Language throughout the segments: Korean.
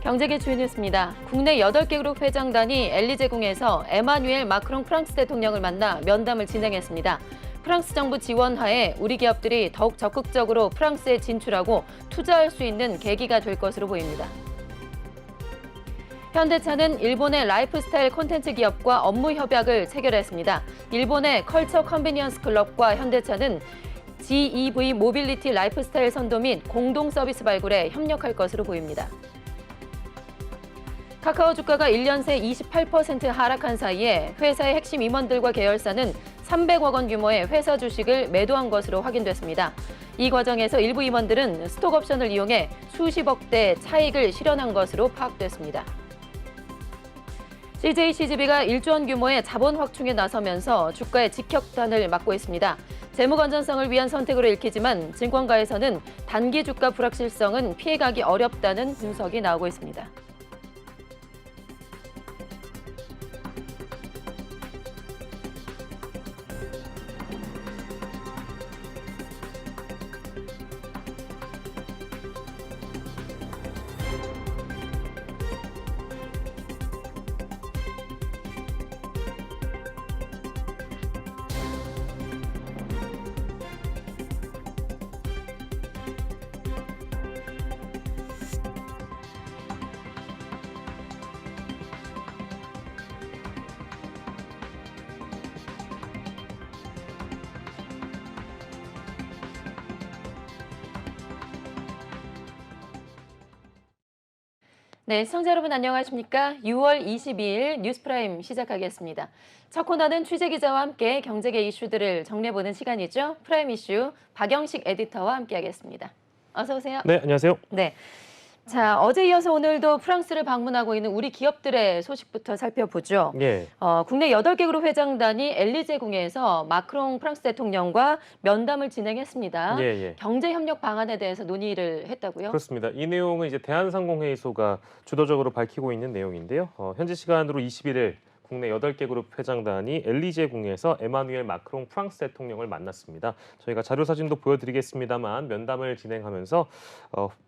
경제계 주요 뉴스입니다. 국내 8개 그룹 회장단이 엘리제궁에서 에마뉘엘 마크롱 프랑스 대통령을 만나 면담을 진행했습니다. 프랑스 정부 지원하에 우리 기업들이 더욱 적극적으로 프랑스에 진출하고 투자할 수 있는 계기가 될 것으로 보입니다. 현대차는 일본의 라이프스타일 콘텐츠 기업과 업무 협약을 체결했습니다. 일본의 컬처 컨비니언스 클럽과 현대차는 GEV 모빌리티 라이프스타일 선도 및 공동 서비스 발굴에 협력할 것으로 보입니다. 카카오 주가가 1년 새 28% 하락한 사이에 회사의 핵심 임원들과 계열사는 300억 원 규모의 회사 주식을 매도한 것으로 확인됐습니다. 이 과정에서 일부 임원들은 스톡옵션을 이용해 수십억대 차익을 실현한 것으로 파악됐습니다. CJCGV가 1조 원 규모의 자본 확충에 나서면서 주가의 직격탄을 맞고 있습니다. 재무 건전성을 위한 선택으로 읽히지만 증권가에서는 단기 주가 불확실성은 피해가기 어렵다는 분석이 나오고 있습니다. 네, 시청자 여러분 안녕하십니까? 6월 22일 뉴스프라임 시작하겠습니다. 첫 코너는 취재기자와 함께 경제계 이슈들을 정리해보는 시간이죠. 프라임 이슈 박영식 에디터와 함께하겠습니다. 어서 오세요. 네, 안녕하세요. 네. 자, 어제 이어서 오늘도 프랑스를 방문하고 있는 우리 기업들의 소식부터 살펴보죠. 예. 국내 8개 그룹 회장단이 엘리제궁에서 마크롱 프랑스 대통령과 면담을 진행했습니다. 예, 예. 경제 협력 방안에 대해서 논의를 했다고요? 그렇습니다. 이 내용은 이제 대한상공회의소가 주도적으로 밝히고 있는 내용인데요. 현지 시간으로 21일 국내 8개 그룹 회장단이 엘리제궁에서 에마뉘엘 마크롱 프랑스 대통령을 만났습니다. 저희가 자료 사진도 보여드리겠습니다만 면담을 진행하면서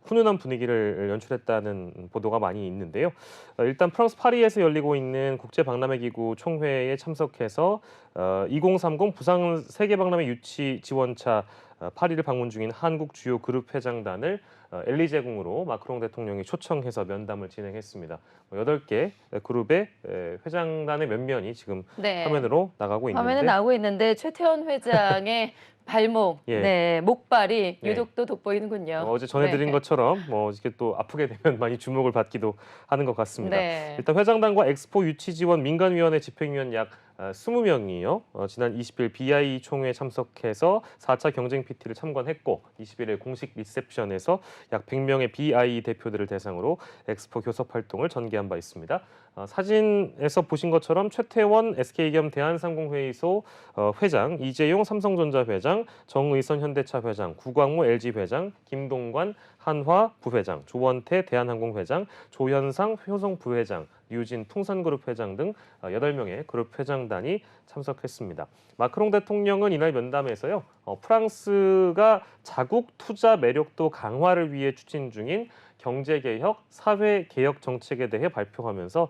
훈훈한 분위기를 연출했다는 보도가 많이 있는데요. 일단 프랑스 파리에서 열리고 있는 국제박람회기구 총회에 참석해서 2030 부상 세계박람회 유치 지원차 파리를 방문 중인 한국 주요 그룹 회장단을 엘리제궁으로 마크롱 대통령이 초청해서 면담을 진행했습니다. 8개 그룹의 회장단의 면면이 지금 네. 화면으로 나가고 있는데 화면에 나오고 있는데 최태원 회장의 발목, 예. 네, 목발이 예. 유독 또 돋보이는군요. 어제 전해드린 네. 것처럼 이렇게 또 아프게 되면 많이 주목을 받기도 하는 것 같습니다. 네. 일단 회장단과 엑스포 유치 지원 민간위원회 집행위원 약 20명이요. 지난 20일 BI 총회에 참석해서 4차 경쟁 PT를 참관했고 21일 공식 리셉션에서 약 100명의 BI 대표들을 대상으로 엑스포 교섭 활동을 전개한 바 있습니다. 사진에서 보신 것처럼 최태원 SK 겸 대한상공회의소 회장, 이재용 삼성전자 회장, 정의선 현대차 회장, 구광모 LG 회장, 김동관 한화 부회장, 조원태 대한항공 회장, 조현상 효성 부회장, 유진 풍산그룹 회장 등 8명의 그룹 회장단이 참석했습니다. 마크롱 대통령은 이날 면담에서요. 프랑스가 자국 투자 매력도 강화를 위해 추진 중인 경제개혁, 사회개혁 정책에 대해 발표하면서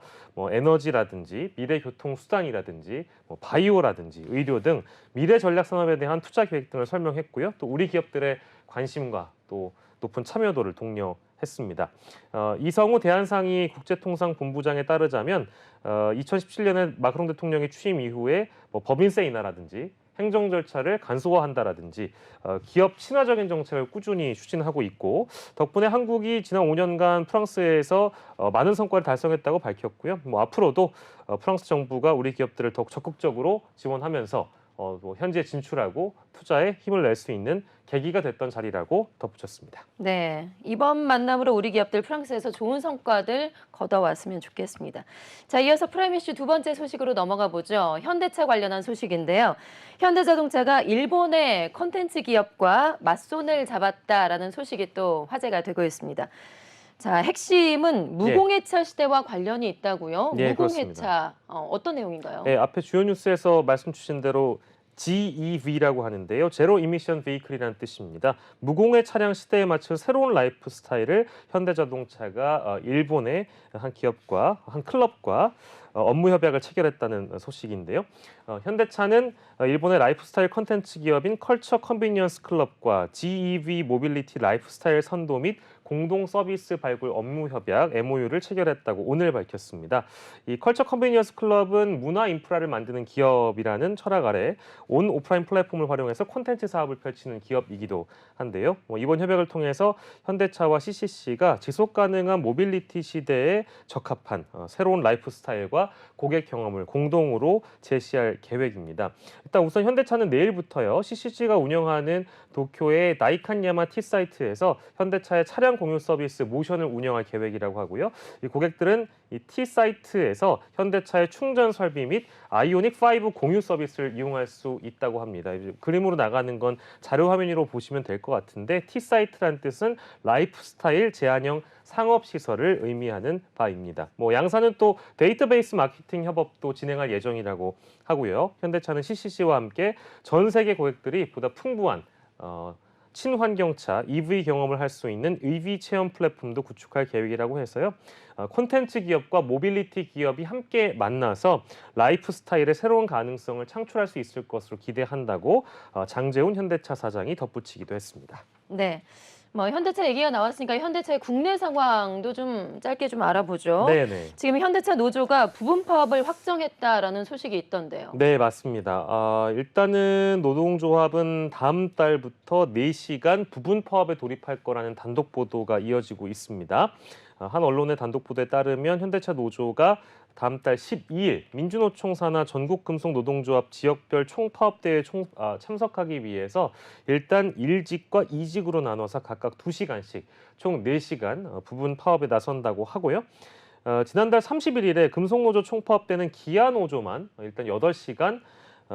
에너지라든지 미래교통수단이라든지 바이오라든지 의료 등 미래 전략 산업에 대한 투자 계획 등을 설명했고요. 또 우리 기업들의 관심과 또 높은 참여도를 독려했습니다. 이성우 대한상의 국제통상본부장에 따르자면 2017년에 마크롱 대통령의 취임 이후에 법인세 인하라든지 행정 절차를 간소화한다라든지 기업 친화적인 정책을 꾸준히 추진하고 있고 덕분에 한국이 지난 5년간 프랑스에서 많은 성과를 달성했다고 밝혔고요. 앞으로도 프랑스 정부가 우리 기업들을 더욱 적극적으로 지원하면서 현지에 진출하고 투자에 힘을 낼 수 있는 계기가 됐던 자리라고 덧붙였습니다. 네, 이번 만남으로 우리 기업들 프랑스에서 좋은 성과들 거둬왔으면 좋겠습니다. 자, 이어서 프라임 이슈 두 번째 소식으로 넘어가 보죠. 현대차 관련한 소식인데요. 현대자동차가 일본의 콘텐츠 기업과 맞손을 잡았다라는 소식이 또 화제가 되고 있습니다. 자, 핵심은 무공해차 시대와 관련이 있다고요? 예, 무공해차 어떤 내용인가요? 네, 앞에 주요 뉴스에서 말씀 주신 대로 GEV라고 하는데요. 제로 이미션 베이클이라는 뜻입니다. 무공해 차량 시대에 맞춘 새로운 라이프 스타일을 현대자동차가 일본의 한 기업과 한 클럽과 업무 협약을 체결했다는 소식인데요. 현대차는 일본의 라이프스타일 컨텐츠 기업인 컬처 컨비니언스 클럽과 GEV 모빌리티 라이프스타일 선도 및 공동 서비스 발굴 업무 협약 MOU를 체결했다고 오늘 밝혔습니다. 이 컬처 컨비니언스 클럽은 문화 인프라를 만드는 기업이라는 철학 아래 온 오프라인 플랫폼을 활용해서 콘텐츠 사업을 펼치는 기업이기도 한데요. 이번 협약을 통해서 현대차와 CCC가 지속 가능한 모빌리티 시대에 적합한 새로운 라이프 스타일과 고객 경험을 공동으로 제시할 계획입니다. 일단 우선 현대차는 내일부터요. CCC가 운영하는 도쿄의 나이칸야마 T사이트에서 현대차의 차량 공유 서비스 모션을 운영할 계획이라고 하고요. 이 고객들은 이 T사이트에서 현대차의 충전 설비 및 아이오닉 5 공유 서비스를 이용할 수 있다고 합니다. 그림으로 나가는 건 자료 화면으로 보시면 될 것 같은데 T사이트란 뜻은 라이프스타일 제한형 상업시설을 의미하는 바입니다. 양사는 또 데이터베이스 마케팅 협업도 진행할 예정이라고 하고요. 현대차는 CCC와 함께 전 세계 고객들이 보다 풍부한 친환경차 EV 경험을 할 수 있는 EV 체험 플랫폼도 구축할 계획이라고 해서요. 콘텐츠 기업과 모빌리티 기업이 함께 만나서 라이프 스타일의 새로운 가능성을 창출할 수 있을 것으로 기대한다고 장재훈 현대차 사장이 덧붙이기도 했습니다. 네. 현대차 얘기가 나왔으니까 현대차의 국내 상황도 좀 짧게 좀 알아보죠. 네네. 지금 현대차 노조가 부분 파업을 확정했다라는 소식이 있던데요. 네, 맞습니다. 일단은 노동조합은 다음 달부터 4시간 부분 파업에 돌입할 거라는 단독 보도가 이어지고 있습니다. 한 언론의 단독 보도에 따르면 현대차 노조가 다음 달 12일 민주노총 산하 전국금속노동조합 지역별 총파업대회에 참석하기 위해서 일단 1직과 2직으로 나눠서 각각 2시간씩 총 4시간 부분 파업에 나선다고 하고요. 지난달 31일에 금속노조 총파업 때는 기아노조만 일단 8시간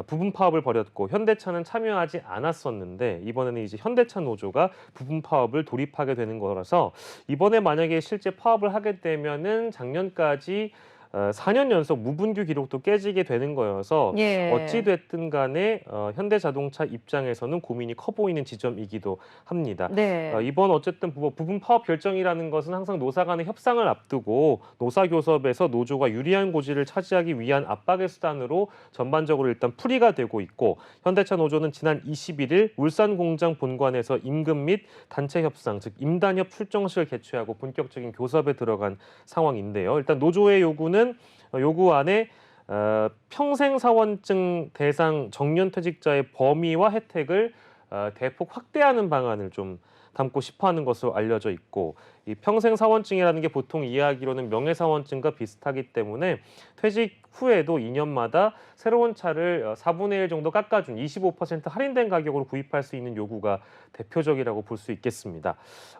부분 파업을 벌였고 현대차는 참여하지 않았었는데 이번에는 이제 현대차 노조가 부분 파업을 돌입하게 되는 거라서 이번에 만약에 실제 파업을 하게 되면은 작년까지 4년 연속 무분규 기록도 깨지게 되는 거여서 예. 어찌 됐든 간에 현대자동차 입장에서는 고민이 커 보이는 지점이기도 합니다. 네. 이번 어쨌든 부분 파업 결정이라는 것은 항상 노사 간의 협상을 앞두고 노사교섭에서 노조가 유리한 고지를 차지하기 위한 압박의 수단으로 전반적으로 일단 풀이가 되고 있고 현대차 노조는 지난 21일 울산 공장 본관에서 임금 및 단체 협상 즉 임단협 출정식을 개최하고 본격적인 교섭에 들어간 상황인데요. 일단 노조의 요구 안에 평생 사원증 대상 정년퇴직자의 범위와 혜택을 대폭 확대하는 방안을 좀 담고 싶어하는 것으로 알려져 있고 이 평생 사원증이라는 게 보통 이해하기로는 명예사원증과 비슷하기 때문에 퇴직 후에도 2년마다 새로운 차를 4분의 1 정도 깎아준 25% 할인된 가격으로 구입할 수 있는 요구가 대표적이라고 볼 수 있겠습니다.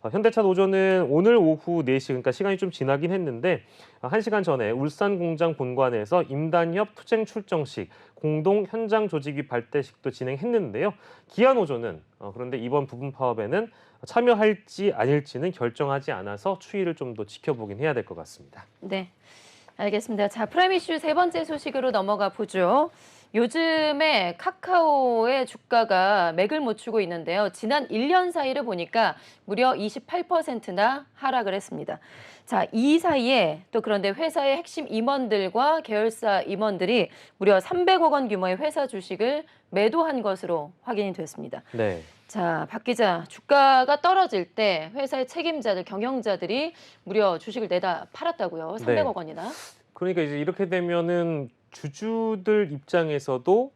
현대차 노조는 오늘 오후 4시 그러니까 시간이 좀 지나긴 했는데 1시간 전에 울산 공장 본관에서 임단협 투쟁 출정식 공동 현장 조직위 발대식도 진행했는데요. 기아 노조는 그런데 이번 부분 파업에는 참여할지 아닐지는 결정하지 않아서 추이를 좀 더 지켜보긴 해야 될 것 같습니다. 네. 알겠습니다. 자, 프라임 이슈 세 번째 소식으로 넘어가 보죠. 요즘에 카카오의 주가가 맥을 못 추고 있는데요. 지난 1년 사이를 보니까 무려 28%나 하락을 했습니다. 자, 이 사이에 또 그런데 회사의 핵심 임원들과 계열사 임원들이 무려 300억 원 규모의 회사 주식을 매도한 것으로 확인이 됐습니다. 네. 자, 박 기자, 주가가 떨어질 때 회사의 책임자들, 경영자들이 무려 주식을 내다 팔았다고요. 300억 원이나. 그러니까 이제 이렇게 되면은 주주들 입장에서도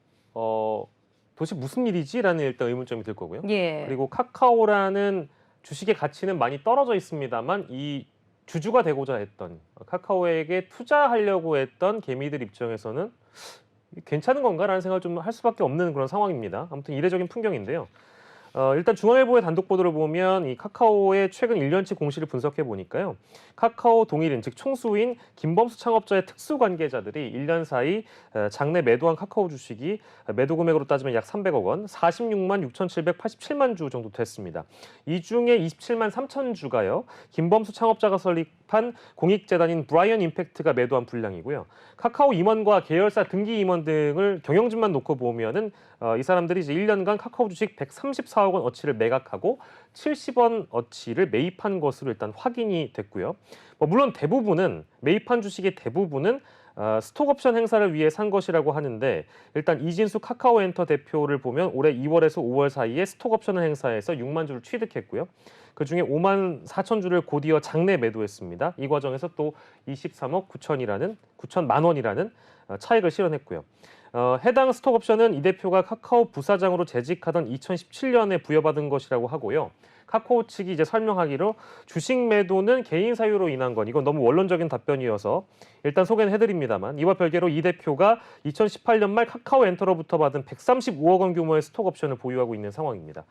도대체 무슨 일이지라는 일단 의문점이 들 거고요. 예. 그리고 카카오라는 주식의 가치는 많이 떨어져 있습니다만 이 주주가 되고자 했던 카카오에게 투자하려고 했던 개미들 입장에서는 괜찮은 건가라는 생각을 좀 할 수밖에 없는 그런 상황입니다. 아무튼 이례적인 풍경인데요. 일단 중앙일보의 단독 보도를 보면 이 카카오의 최근 1년치 공시를 분석해 보니까요. 카카오 동일인 즉 총수인 김범수 창업자의 특수 관계자들이 1년 사이 장내 매도한 카카오 주식이 매도 금액으로 따지면 약 300억 원, 46만 6,787만 주 정도 됐습니다. 이 중에 27만 3천 주가요. 김범수 창업자가 설립한 공익재단인 브라이언 임팩트가 매도한 분량이고요. 카카오 임원과 계열사 등기 임원 등을 경영진만 놓고 보면은 이 사람들이 이제 1년간 카카오 주식 134억 원 어치를 매각하고 70원 어치를 매입한 것으로 일단 확인이 됐고요. 물론 대부분은 매입한 주식의 대부분은 스톡옵션 행사를 위해 산 것이라고 하는데 일단 이진수 카카오엔터 대표를 보면 올해 2월에서 5월 사이에 스톡옵션 행사에서 6만 주를 취득했고요. 그중에 5만 4천 주를 곧이어 장내 매도했습니다. 이 과정에서 또 23억 9천만 원이라는 차익을 실현했고요. 해당 스톡옵션은 이 대표가 카카오 부사장으로 재직하던 2017년에 부여받은 것이라고 하고요. 카카오 측이 이제 설명하기로 주식 매도는 개인 사유로 인한 건 이건 너무 원론적인 답변이어서 일단 소개는 해드립니다만 이와 별개로 이 대표가 2018년 말 카카오엔터로부터 받은 135억 원 규모의 스톡옵션을 보유하고 있는 상황입니다.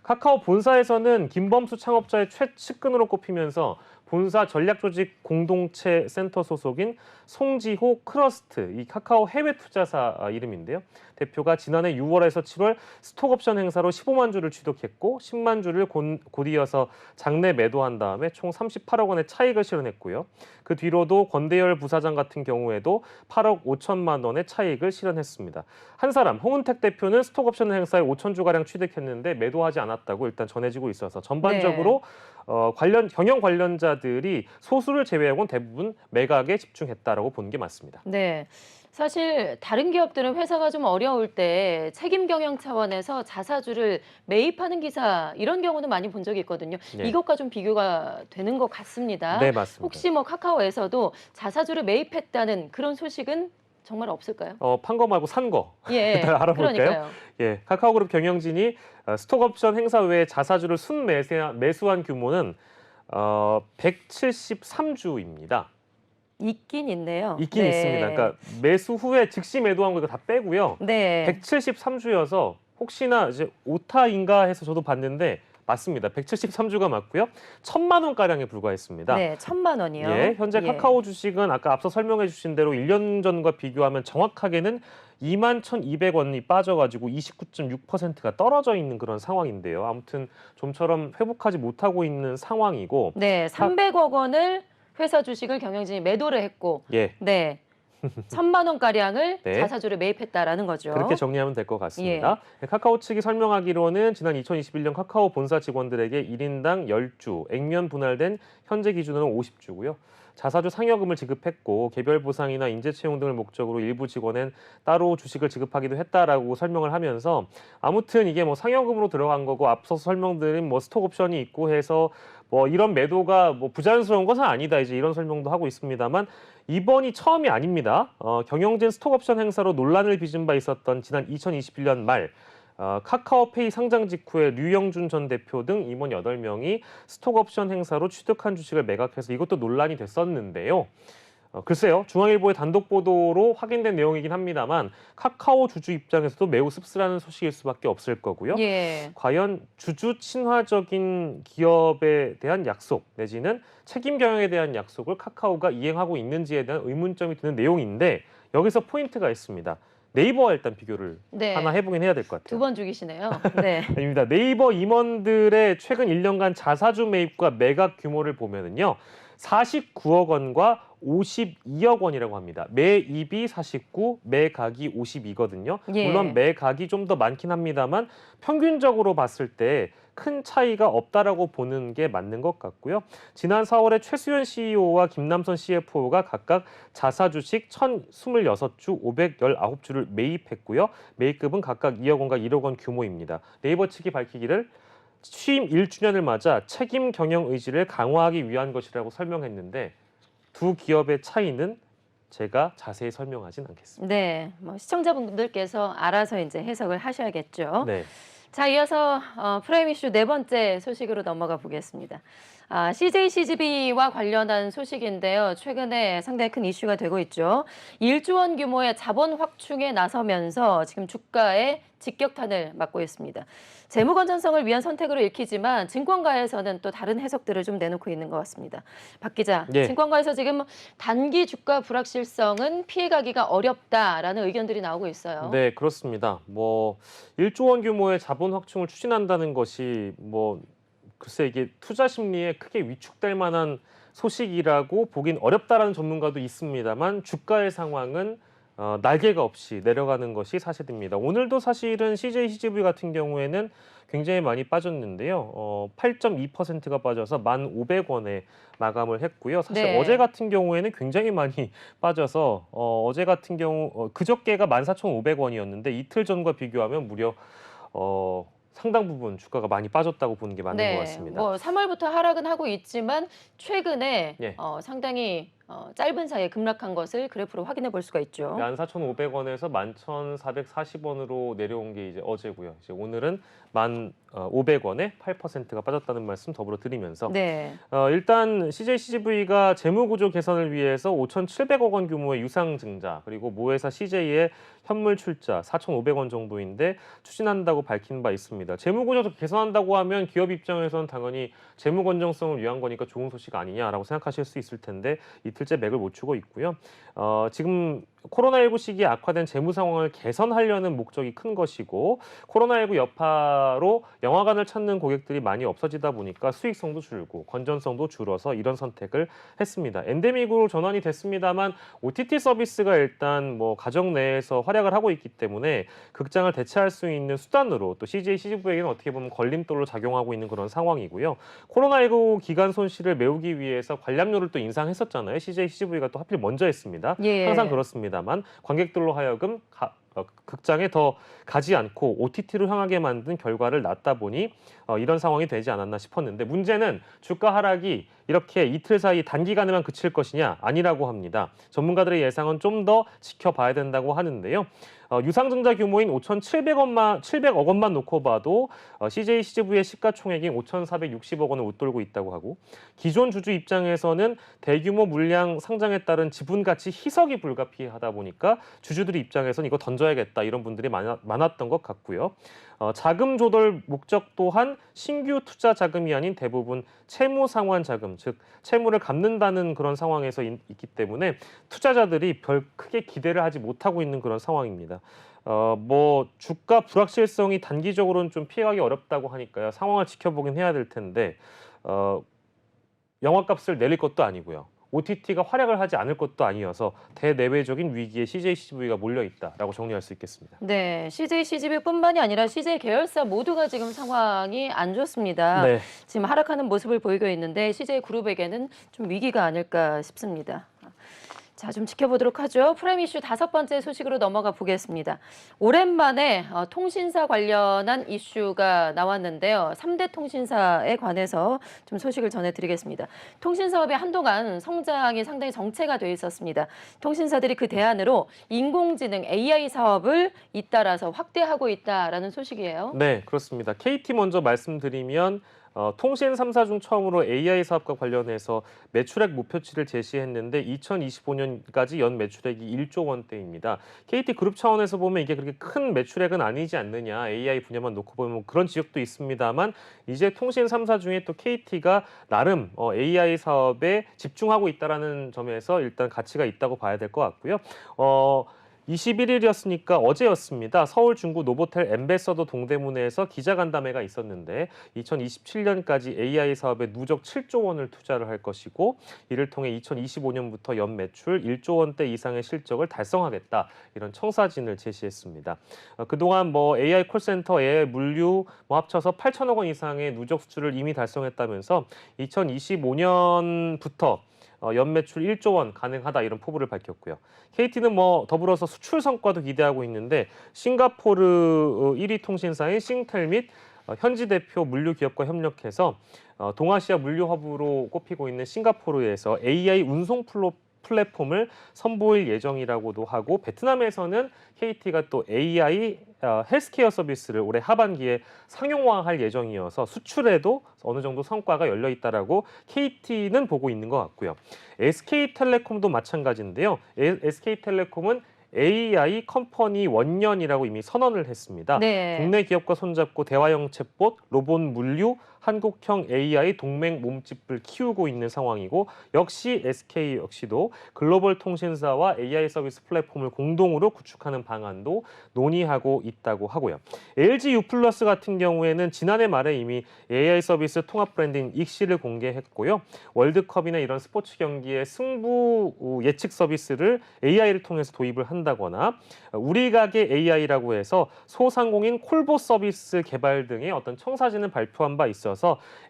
카카오 본사에서는 김범수 창업자의 최측근으로 꼽히면서 본사 전략조직 공동체 센터 소속인 송지호 크러스트, 이 카카오 해외 투자사 이름인데요. 대표가 지난해 6월에서 7월 스톡옵션 행사로 15만 주를 취득했고 10만 주를 곧이어서 장내 매도한 다음에 총 38억 원의 차익을 실현했고요. 그 뒤로도 권대열 부사장 같은 경우에도 8억 5천만 원의 차익을 실현했습니다. 한 사람 홍은택 대표는 스톡옵션 행사에 5천 주가량 취득했는데 매도하지 않았다고 일단 전해지고 있어서 전반적으로 경영 관련자들이 소수를 제외하고는 대부분 매각에 집중했다라고 보는 게 맞습니다. 네. 사실 다른 기업들은 회사가 좀 어려울 때 책임 경영 차원에서 자사주를 매입하는 기사 이런 경우는 많이 본 적이 있거든요. 네. 이것과 좀 비교가 되는 것 같습니다. 네, 맞습니다. 혹시 카카오에서도 자사주를 매입했다는 그런 소식은 정말 없을까요? 판 거 말고 산 거. 예, 일단 알아볼까요? 그러니까요. 예, 카카오그룹 경영진이 스톡옵션 행사 외에 자사주를 매수한 규모는 173주입니다. 있긴 있네요. 있긴 네. 있습니다. 그러니까 매수 후에 즉시 매도한 거 이거 다 빼고요. 네. 173주여서 혹시나 이제 오타인가 해서 저도 봤는데 맞습니다. 173주가 맞고요. 1,000만 원 가량에 불과했습니다. 네, 1,000만 원이요. 예, 현재 카카오 주식은 아까 앞서 설명해 주신 대로 1년 전과 비교하면 정확하게는 21,200원이 빠져가지고 29.6%가 떨어져 있는 그런 상황인데요. 아무튼 좀처럼 회복하지 못하고 있는 상황이고. 네, 300억 원을 회사 주식을 경영진이 매도를 했고, 예. 네, 1,000만 원 가량을 네. 자사주를 매입했다라는 거죠. 그렇게 정리하면 될 것 같습니다. 카카오 측이 설명하기로는 지난 2021년 카카오 본사 직원들에게 1인당 10주, 액면 분할된 현재 기준으로 50주고요. 자사주 상여금을 지급했고 개별 보상이나 인재 채용 등을 목적으로 일부 직원엔 따로 주식을 지급하기도 했다라고 설명을 하면서 아무튼 이게 상여금으로 들어간 거고 앞서서 설명드린 스톡 옵션이 있고 해서 이런 매도가 부자연스러운 것은 아니다 이제 이런 설명도 하고 있습니다만 이번이 처음이 아닙니다. 경영진 스톡 옵션 행사로 논란을 빚은 바 있었던 지난 2021년 말 카카오페이 상장 직후에 류영준 전 대표 등 임원 8명이 스톡옵션 행사로 취득한 주식을 매각해서 이것도 논란이 됐었는데요. 글쎄요. 중앙일보의 단독 보도로 확인된 내용이긴 합니다만 카카오 주주 입장에서도 매우 씁쓸한 소식일 수밖에 없을 거고요. 예. 과연 주주 친화적인 기업에 대한 약속 내지는 책임 경영에 대한 약속을 카카오가 이행하고 있는지에 대한 의문점이 드는 내용인데 여기서 포인트가 있습니다. 네이버와 일단 비교를 네. 하나 해보긴 해야 될 것 같아요. 2번 죽이시네요. 네. 아닙니다. 네이버 임원들의 최근 1년간 자사주 매입과 매각 규모를 보면은요. 49억 원과 52억 원이라고 합니다. 매입이 49, 매각이 52거든요. 예. 물론 매각이 좀 더 많긴 합니다만 평균적으로 봤을 때 큰 차이가 없다라고 보는 게 맞는 것 같고요. 지난 4월에 최수연 CEO와 김남선 CFO가 각각 자사 주식 1,026주, 519주를 매입했고요. 매입금은 각각 2억 원과 1억 원 규모입니다. 네이버 측이 밝히기를 취임 1주년을 맞아 책임 경영 의지를 강화하기 위한 것이라고 설명했는데 두 기업의 차이는 제가 자세히 설명하진 않겠습니다. 네. 시청자분들께서 알아서 이제 해석을 하셔야겠죠. 네. 자, 이어서 프라임 이슈 네 번째 소식으로 넘어가 보겠습니다. CJ CGV와 관련한 소식인데요. 최근에 상당히 큰 이슈가 되고 있죠. 1조 원 규모의 자본 확충에 나서면서 지금 주가에 직격탄을 맞고 있습니다. 재무 건전성을 위한 선택으로 읽히지만 증권가에서는 또 다른 해석들을 좀 내놓고 있는 것 같습니다. 박 기자, 예. 증권가에서 지금 단기 주가 불확실성은 피해가기가 어렵다라는 의견들이 나오고 있어요. 네, 그렇습니다. 1조 원 규모의 자본 확충을 추진한다는 것이 글쎄 이게 투자 심리에 크게 위축될 만한 소식이라고 보긴 어렵다라는 전문가도 있습니다만 주가의 상황은 날개가 없이 내려가는 것이 사실입니다. 오늘도 사실은 CJ CGV 같은 경우에는 굉장히 많이 빠졌는데요. 8.2%가 빠져서 1,500원에 마감을 했고요. 사실 네. 어제 같은 경우에는 굉장히 많이 빠져서 어제 같은 경우 그저께가 14,500원이었는데 이틀 전과 비교하면 무려 상당 부분 주가가 많이 빠졌다고 보는 게 맞는 것 같습니다. 뭐 3월부터 하락은 하고 있지만 최근에 예. 상당히 짧은 사이에 급락한 것을 그래프로 확인해 볼 수가 있죠. 14,500원에서 11,440원으로 내려온 게 이제 어제고요. 이제 오늘은 1,500원에 8%가 빠졌다는 말씀 더불어 드리면서 네. 일단 CJ CGV가 재무구조 개선을 위해서 5,700억 원 규모의 유상증자 그리고 모회사 CJ의 현물 출자 4,500원 정도인데 추진한다고 밝힌 바 있습니다. 재무구조 개선한다고 하면 기업 입장에서는 당연히 재무 건전성을 위한 거니까 좋은 소식 아니냐라고 생각하실 수 있을 텐데 이틀째 맥을 못 추고 있고요. 지금 코로나19 시기에 악화된 재무 상황을 개선하려는 목적이 큰 것이고 코로나19 여파로 영화관을 찾는 고객들이 많이 없어지다 보니까 수익성도 줄고 건전성도 줄어서 이런 선택을 했습니다. 엔데믹으로 전환이 됐습니다만 OTT 서비스가 일단 뭐 가정 내에서 활약을 하고 있기 때문에 극장을 대체할 수 있는 수단으로 또 CJ CGV에게는 어떻게 보면 걸림돌로 작용하고 있는 그런 상황이고요. 코로나19 기간 손실을 메우기 위해서 관람료를 또 인상했었잖아요. CJ CGV가 또 하필 먼저 했습니다. 예. 항상 그렇습니다만 관객들로 하여금 극장에 더 가지 않고 OTT로 향하게 만든 결과를 낳다 보니 이런 상황이 되지 않았나 싶었는데 문제는 주가 하락이 이렇게 이틀 사이 단기간에만 그칠 것이냐 아니라고 합니다. 전문가들의 예상은 좀 더 지켜봐야 된다고 하는데요. 유상증자 규모인 5,700억 원만 놓고 봐도 CJ CGV의 시가총액인 5,460억 원을 웃돌고 있다고 하고 기존 주주 입장에서는 대규모 물량 상장에 따른 지분 가치 희석이 불가피하다 보니까 주주들의 입장에서는 이거 던져야겠다 이런 분들이 많았던 것 같고요. 자금 조달 목적 또한 신규 투자 자금이 아닌 대부분 채무 상환 자금, 즉 채무를 갚는다는 그런 상황에서 있기 때문에 투자자들이 별 크게 기대를 하지 못하고 있는 그런 상황입니다. 뭐 주가 불확실성이 단기적으로는 좀 피해가기 어렵다고 하니까요. 상황을 지켜보긴 해야 될 텐데 영화값을 내릴 것도 아니고요. OTT가 활약을 하지 않을 것도 아니어서 대내외적인 위기에 CJ CGV가 몰려 있다라고 정리할 수 있겠습니다. 네, CJ CGV뿐만이 아니라 CJ 계열사 모두가 지금 상황이 안 좋습니다. 네. 지금 하락하는 모습을 보이고 있는데 CJ 그룹에게는 좀 위기가 아닐까 싶습니다. 자, 좀 지켜보도록 하죠. 프라임 이슈 5번째 소식으로 넘어가 보겠습니다. 오랜만에 통신사 관련한 이슈가 나왔는데요. 3대 통신사에 관해서 좀 소식을 전해드리겠습니다. 통신사업이 한동안 성장이 상당히 정체가 돼 있었습니다. 통신사들이 그 대안으로 인공지능 AI 사업을 잇따라서 확대하고 있다라는 소식이에요. 네, 그렇습니다. KT 먼저 말씀드리면 통신 3사 중 처음으로 AI 사업과 관련해서 매출액 목표치를 제시했는데 2025년까지 연 매출액이 1조 원대입니다. KT 그룹 차원에서 보면 이게 그렇게 큰 매출액은 아니지 않느냐. AI 분야만 놓고 보면 그런 지적도 있습니다만 이제 통신 3사 중에 또 KT가 나름 AI 사업에 집중하고 있다는 점에서 일단 가치가 있다고 봐야 될 것 같고요. 21일이었으니까 어제였습니다. 서울 중구 노보텔 엠베서더 동대문에서 기자간담회가 있었는데 2027년까지 AI 사업에 누적 7조 원을 투자를 할 것이고 이를 통해 2025년부터 연 매출 1조 원대 이상의 실적을 달성하겠다. 이런 청사진을 제시했습니다. 그동안 뭐 AI 콜센터, AI 물류 합쳐서 8천억 원 이상의 누적 수출을 이미 달성했다면서 2025년부터 연매출 1조 원 가능하다 이런 포부를 밝혔고요. KT는 뭐 더불어서 수출 성과도 기대하고 있는데 싱가포르 1위 통신사인 싱텔 및 현지 대표 물류 기업과 협력해서 동아시아 물류 허브로 꼽히고 있는 싱가포르에서 AI 운송 플랫폼을 선보일 예정이라고도 하고 베트남에서는 KT가 또 AI 헬스케어 서비스를 올해 하반기에 상용화할 예정이어서 수출에도 어느 정도 성과가 열려 있다라고 KT는 보고 있는 것 같고요. SK텔레콤도 마찬가지인데요. SK텔레콤은 AI 컴퍼니 원년이라고 이미 선언을 했습니다. 네. 국내 기업과 손잡고 대화형 챗봇, 로봇 물류, 한국형 AI 동맹 몸집을 키우고 있는 상황이고 역시 SK 역시도 글로벌 통신사와 AI 서비스 플랫폼을 공동으로 구축하는 방안도 논의하고 있다고 하고요. LG U+ 같은 경우에는 지난해 말에 이미 AI 서비스 통합 브랜드인 익시를 공개했고요. 월드컵이나 이런 스포츠 경기의 승부 예측 서비스를 AI를 통해서 도입을 한다거나 우리 가게 AI라고 해서 소상공인 콜보 서비스 개발 등의 어떤 청사진을 발표한 바 있어서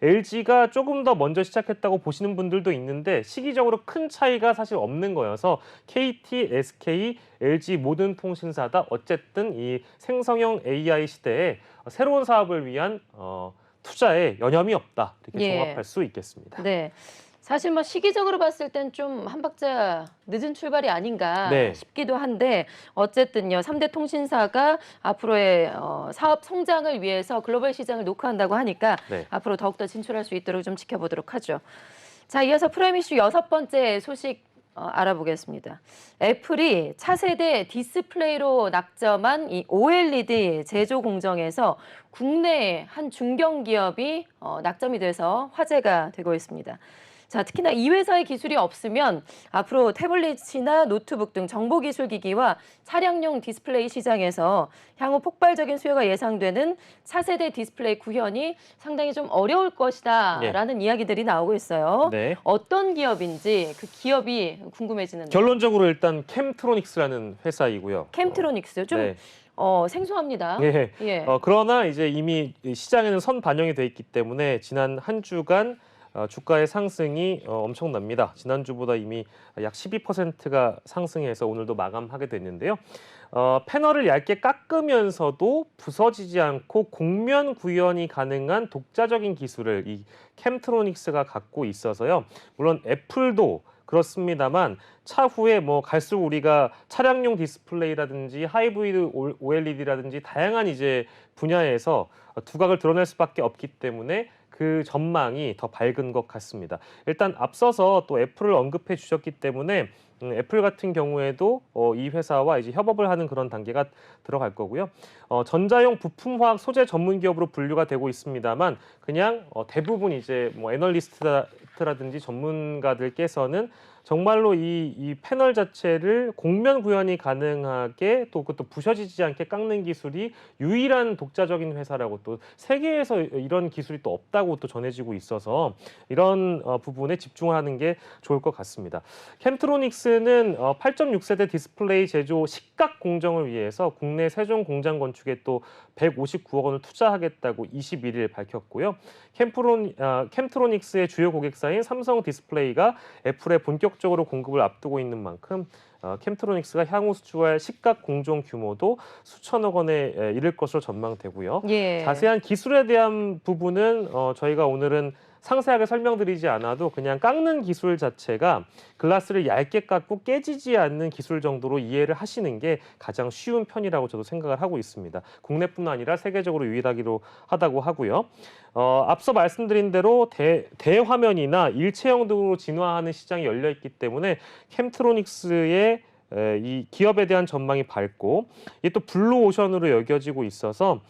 LG가 조금 더 먼저 시작했다고 보시는 분들도 있는데 시기적으로 큰 차이가 사실 없는 거여서 KT, SK, LG 모든 통신사다 어쨌든 이 생성형 AI 시대에 새로운 사업을 위한 투자에 여념이 없다 이렇게 예. 종합할 수 있겠습니다. 네. 사실 뭐 시기적으로 봤을 땐 좀 한 박자 늦은 출발이 아닌가 네. 싶기도 한데 어쨌든요. 3대 통신사가 앞으로의 사업 성장을 위해서 글로벌 시장을 노크한다고 하니까 네. 앞으로 더욱더 진출할 수 있도록 좀 지켜보도록 하죠. 자, 이어서 프라임 이슈 6번째 소식 알아보겠습니다. 애플이 차세대 디스플레이로 낙점한 이 OLED 제조 공정에서 국내 한 중견기업이 낙점이 돼서 화제가 되고 있습니다. 자, 특히나 이 회사의 기술이 없으면 앞으로 태블릿이나 노트북 등 정보기술기기와 차량용 디스플레이 시장에서 향후 폭발적인 수요가 예상되는 차세대 디스플레이 구현이 상당히 좀 어려울 것이다라는 이야기들이 나오고 있어요. 네. 어떤 기업인지 그 기업이 궁금해지는데. 결론적으로 일단 캠트로닉스라는 회사이고요. 캠트로닉스 좀 네. 생소합니다. 예. 예. 그러나 이제 이미 시장에는 선 반영이 돼 있기 때문에 지난 한 주간 주가의 상승이 엄청납니다. 지난주보다 이미 약 12%가 상승해서 오늘도 마감하게 됐는데요. 패널을 얇게 깎으면서도 부서지지 않고 곡면 구현이 가능한 독자적인 기술을 이 캠트로닉스가 갖고 있어서요. 물론 애플도 그렇습니다만 차후에 뭐 갈수록 우리가 차량용 디스플레이라든지 하이브리드 OLED라든지 다양한 이제 분야에서 두각을 드러낼 수밖에 없기 때문에 그 전망이 더 밝은 것 같습니다. 일단 앞서서 또 애플을 언급해 주셨기 때문에 애플 같은 경우에도 이 회사와 이제 협업을 하는 그런 단계가 들어갈 거고요. 전자용 부품화학 소재 전문 기업으로 분류가 되고 있습니다만 그냥 대부분 이제 뭐 애널리스트라든지 전문가들께서는 정말로 이 패널 자체를 곡면 구현이 가능하게 또 그것도 부셔지지 않게 깎는 기술이 유일한 독자적인 회사라고 또 세계에서 이런 기술이 또 없다고 또 전해지고 있어서 이런 부분에 집중하는 게 좋을 것 같습니다. 캠트로닉스는 8.6세대 디스플레이 제조 식각 공정을 위해서 국내 세종 공장 건축에 또 159억 원을 투자하겠다고 21일 밝혔고요. 캠트로닉스의 주요 고객사인 삼성 디스플레이가 애플에 본격적으로 공급을 앞두고 있는 만큼 캠트로닉스가 향후 수주할 식각 공정 규모도 수천억 원에 이를 것으로 전망되고요. 예. 자세한 기술에 대한 부분은 저희가 오늘은 상세하게 설명드리지 않아도 그냥 깎는 기술 자체가 글라스를 얇게 깎고 깨지지 않는 기술 정도로 이해를 하시는 게 가장 쉬운 편이라고 저도 생각을 하고 있습니다. 국내뿐만 아니라 세계적으로 유일하기로 하다고 하고요. 앞서 말씀드린 대로 대화면이나 일체형 등으로 진화하는 시장이 열려 있기 때문에 캠트로닉스의 이 기업에 대한 전망이 밝고 이게 또 블루오션으로 여겨지고 있어서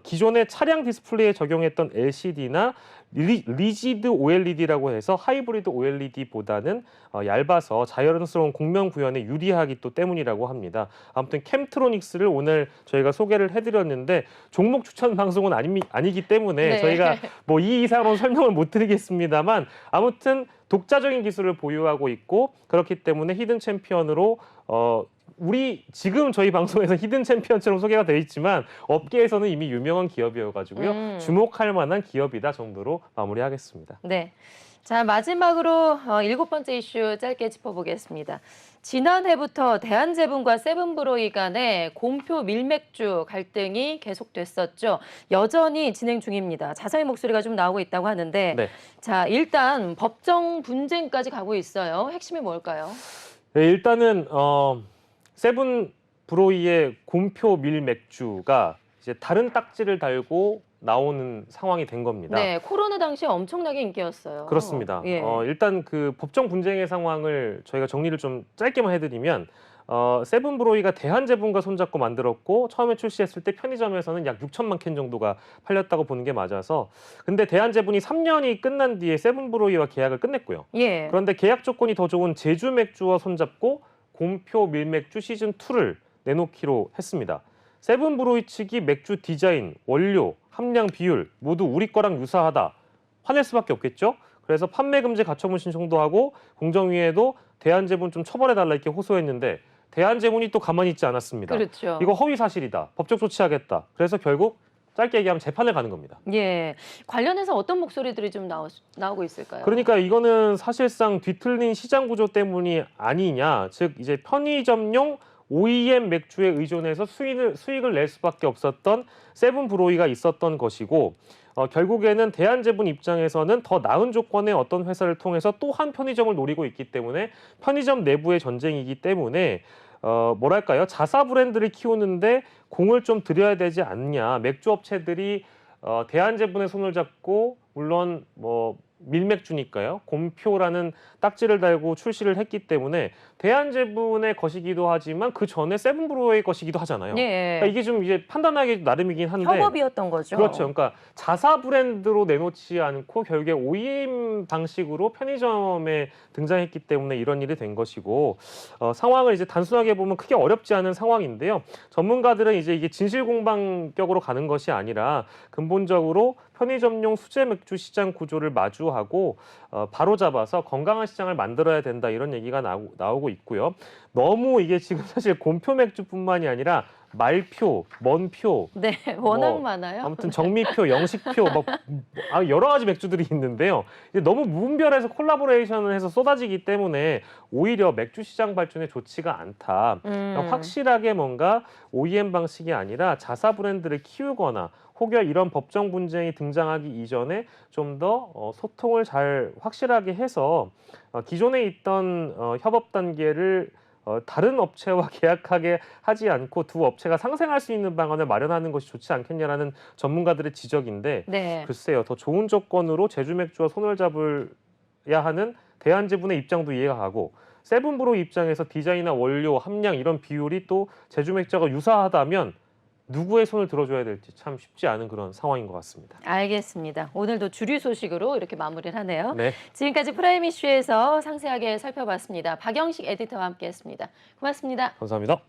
기존의 차량 디스플레이에 적용했던 LCD나 리지드 OLED라고 해서 하이브리드 OLED보다는 얇아서 자연스러운 곡면 구현에 유리하기 또 때문이라고 합니다. 아무튼 캠트로닉스를 오늘 저희가 소개를 해드렸는데 종목 추천 방송은 아니기 때문에 네. 저희가 뭐 이 이상으로 설명을 못 드리겠습니다만 아무튼 독자적인 기술을 보유하고 있고 그렇기 때문에 히든 챔피언으로 우리 지금 저희 방송에서 히든 챔피언처럼 소개가 되어 있지만 업계에서는 이미 유명한 기업이어가지고요. 주목할 만한 기업이다 정도로 마무리하겠습니다. 네. 자, 마지막으로 7번째 이슈 짧게 짚어보겠습니다. 지난해부터 대한제분과 세븐브로이 간의 곰표 밀맥주 갈등이 계속됐었죠. 여전히 진행 중입니다. 자세히 목소리가 좀 나오고 있다고 하는데 네. 자, 일단 법정 분쟁까지 가고 있어요. 핵심이 뭘까요? 네, 일단은 세븐브로이의 곰표 밀맥주가 이제 다른 딱지를 달고 나오는 상황이 된 겁니다. 네, 코로나 당시에 엄청나게 인기였어요. 그렇습니다. 예. 일단 그 법정 분쟁의 상황을 저희가 정리를 좀 짧게만 해드리면 세븐브로이가 대한제분과 손잡고 만들었고 처음에 출시했을 때 편의점에서는 약 6천만 캔 정도가 팔렸다고 보는 게 맞아서 근데 대한제분이 3년이 끝난 뒤에 세븐브로이와 계약을 끝냈고요. 예. 그런데 계약 조건이 더 좋은 제주 맥주와 손잡고 곰표 밀맥주 시즌 2를 내놓기로 했습니다. 세븐브로이 측이 맥주 디자인, 원료, 함량 비율 모두 우리 거랑 유사하다. 화낼 수밖에 없겠죠. 그래서 판매 금지 가처분 신청도 하고 공정위에도 대한제분 좀 처벌해달라 이렇게 호소했는데 대한제분이 또 가만히 있지 않았습니다. 그렇죠. 이거 허위 사실이다. 법적 조치하겠다. 그래서 결국 짧게 얘기하면 재판을 가는 겁니다. 예. 관련해서 어떤 목소리들이 좀 나오고 있을까요? 그러니까 이거는 사실상 뒤틀린 시장 구조 때문이 아니냐. 즉 이제 편의점용 OEM 맥주에 의존해서 수익을 낼 수밖에 없었던 세븐브로이가 있었던 것이고 결국에는 대한제분 입장에서는 더 나은 조건의 어떤 회사를 통해서 또 한 편의점을 노리고 있기 때문에 편의점 내부의 전쟁이기 때문에 뭐랄까요? 자사 브랜드를 키우는데 공을 좀 들여야 되지 않냐. 맥주 업체들이 대한제분의 손을 잡고 물론 뭐 밀맥주니까요. 곰표라는 딱지를 달고 출시를 했기 때문에 대한제분의 것이기도 하지만 그 전에 세븐브로의 것이기도 하잖아요. 예. 그러니까 이게 좀 이제 판단하기 나름이긴 한데 협업이었던 거죠. 그렇죠. 그러니까 자사 브랜드로 내놓지 않고 결국에 OEM 방식으로 편의점에 등장했기 때문에 이런 일이 된 것이고 상황을 이제 단순하게 보면 크게 어렵지 않은 상황인데요. 전문가들은 이제 이게 진실공방격으로 가는 것이 아니라 근본적으로 편의점용 수제 맥주 시장 구조를 마주하고 바로 잡아서 건강한 시장을 만들어야 된다 이런 얘기가 나오고 있고요. 너무 이게 지금 사실 곰표 맥주뿐만이 아니라 말표, 먼표, 네, 워낙 뭐, 많아요. 아무튼 정미표, 영식표, 막 여러 가지 맥주들이 있는데요. 이제 너무 무분별해서 콜라보레이션을 해서 쏟아지기 때문에 오히려 맥주 시장 발전에 좋지가 않다. 그러니까 확실하게 뭔가 OEM 방식이 아니라 자사 브랜드를 키우거나 혹여 이런 법정 분쟁이 등장하기 이전에 좀 더 소통을 잘 확실하게 해서 기존에 있던 협업 단계를 다른 업체와 계약하게 하지 않고 두 업체가 상생할 수 있는 방안을 마련하는 것이 좋지 않겠냐라는 전문가들의 지적인데 네. 글쎄요. 더 좋은 조건으로 제주맥주와 손을 잡아야 하는 대한제분의 입장도 이해가 가고 세븐브로 입장에서 디자인이나 원료, 함량 이런 비율이 또 제주맥주와 유사하다면 누구의 손을 들어줘야 될지 참 쉽지 않은 그런 상황인 것 같습니다. 알겠습니다. 오늘도 주류 소식으로 이렇게 마무리를 하네요. 네. 지금까지 프라임 이슈에서 상세하게 살펴봤습니다. 박영식 에디터와 함께했습니다. 고맙습니다. 감사합니다.